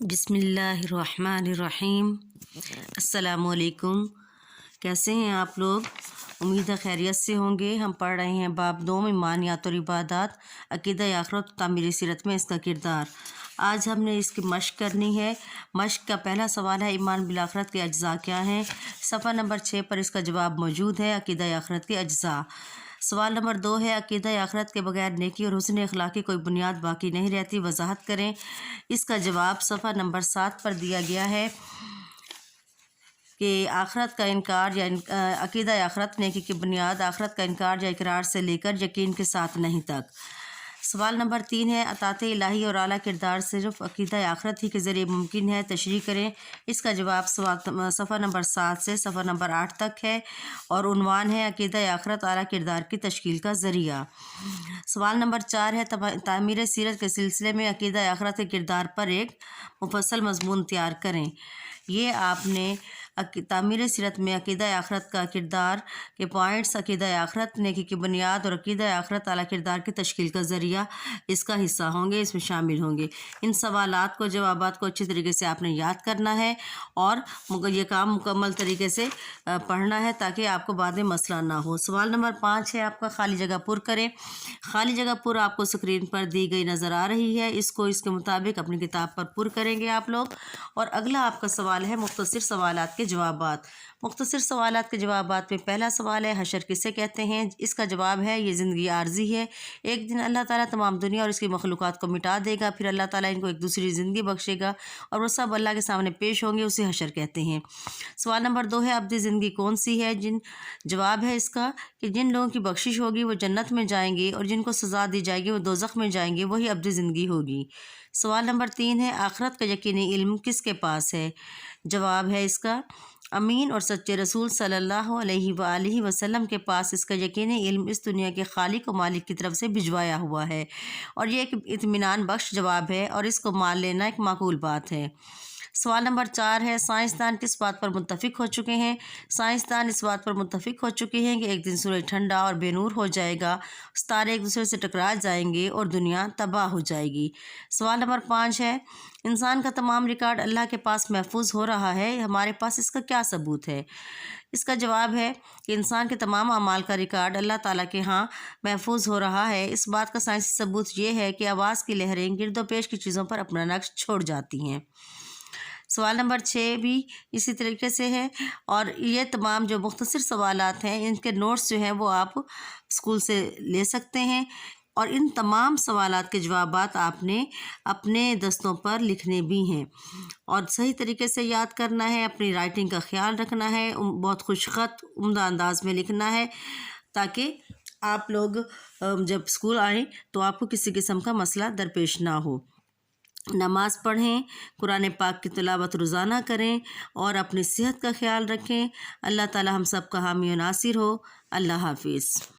बिस्मिल्लाहिर्रहमानिर्रहीम। अस्सलामु अलैकुम। कैसे हैं आप लोग? उम्मीद है खैरियत से होंगे। हम पढ़ रहे हैं बाब 2 ईमानियात और इबादात, अक़ीदा आखिरत तामीर सीरत में इसका किरदार। आज हमने इसकी मश्क करनी है। मश्क का पहला सवाल है, ईमान बिल आखिरत के अज्जा क्या हैं? सफ़ा नंबर 6 पर इसका जवाब मौजूद है, अक़ीदा आखिरत के अज्जा। सवाल नंबर 2 है, अक़ीदा आखिरत के बगैर नेकी और हुस्न अखलाक की कोई बुनियाद बाकी नहीं रहती, वजाहत करें। इसका जवाब सफ़ा नंबर 7 पर दिया गया है कि आखिरत का इनकार या अक़ीदा आखिरत नेकी की बुनियाद आखिरत का इनकार या इकरार से लेकर यकीन के साथ नहीं तक। सवाल नंबर 3 है, अतात इलाही और आला किरदार सिर्फ अक़ीदा आखिरत ही के ज़रिए मुमकिन है, तशरीह करें। इसका जवाब सफ़ा नंबर 7 से सफ़ा नंबर 8 तक है और उन्वान है, अक़ीदा आखिरत आला किरदार की तश्कील का ज़रिया। सवाल नंबर 4 है, तामीर सीरत के सिलसिले में अक़ीदा आखिरत के किरदार पर एक मुफस्सल मज़मून तैयार करें। ये आपने तामीर सीरत में अक़ीदा आखिरत का किरदार के पॉइंट्स, अक़ीदा आखिरत नेकी की बुनियाद और अक़ीदा आखिरत आला किरदार की तश्कील का ज़रिया इसका हिस्सा होंगे, इसमें शामिल होंगे। इन सवालात को, जवाबात को अच्छी तरीके से आपने याद करना है और ये काम मुकम्मल तरीके से पढ़ना है ताकि आपको बाद में मसला ना हो। सवाल नंबर 5 है आपका, खाली जगह पुर करें। खाली जगह पुर आपको स्क्रीन पर दी गई नज़र आ रही है, इसको इसके मुताबिक अपनी किताब पर पुर करेंगे आप लोग। और अगला आपका सवाल है, मुख्तसर सवालात के जवाबात। मुख्तसर सवालात के जवाबात में पहला सवाल है, हशर किसे कहते हैं? इसका जवाब है, ये ज़िंदगी आर्जी है। एक दिन अल्लाह ताला तमाम दुनिया और इसकी मखलूक़ात को मिटा देगा, फिर अल्लाह ताला इनको एक दूसरी ज़िंदगी बख्शेगा और वो सब अल्लाह के सामने पेश होंगे, उसे हशर कहते हैं। सवाल नंबर 2 है, अब्दी ज़िंदगी कौन सी है? जवाब है इसका कि जिन लोगों की बख्शिश होगी वो जन्नत में जाएंगे और जिनको सज़ा दी जाएगी वो दोज़ख में जाएंगे, वही अब्दी ज़िंदगी होगी। सवाल नंबर 3 है, आखिरत का यकीनी इल्म किसके पास है? जवाब है इसका, अमीन और सच्चे रसूल सल्लल्लाहु अलैहि वसल्लम के पास इसका यकीनी इल्म इस दुनिया के खालिक और मालिक की तरफ से भिजवाया हुआ है और ये एक इत्मीनान बख्श जवाब है और इसको मान लेना एक माकूल बात है। सवाल नंबर 4 है, साइंसदान किस बात पर मुत्तफिक हो चुके हैं? साइंसदान इस बात पर मुत्तफिक हो चुके हैं कि एक दिन सूरज ठंडा और बेनूर हो जाएगा, सितारे एक दूसरे से टकरा जाएंगे और दुनिया तबाह हो जाएगी। सवाल नंबर 5 है, इंसान का तमाम रिकॉर्ड अल्लाह के पास महफूज हो रहा है, हमारे पास इसका क्या सबूत है? इसका जवाब है कि इंसान के तमाम अमाल का रिकॉर्ड अल्लाह ताला के यहाँ महफूज हो रहा है। इस बात का साइंसी सबूत ये है कि आवाज़ की लहरें गिरदोपेश की चीज़ों पर अपना नक्श छोड़ जाती हैं। सवाल नंबर 6 भी इसी तरीके से है और ये तमाम जो मुख्तसर सवालात हैं, इनके नोट्स जो हैं वो आप स्कूल से ले सकते हैं और इन तमाम सवालात के जवाबात आपने अपने दस्तों पर लिखने भी हैं और सही तरीके से याद करना है। अपनी राइटिंग का ख्याल रखना है, बहुत खुशखत उम्दा अंदाज में लिखना है ताकि आप लोग जब स्कूल आएँ तो आपको किसी किस्म का मसला दरपेश ना हो। नमाज़ पढ़ें, कुरान पाक की तिलावत रोज़ाना करें और अपनी सेहत का ख्याल रखें। अल्लाह ताला हम सब का हामी और नासिर हो। अल्लाह हाफिज़।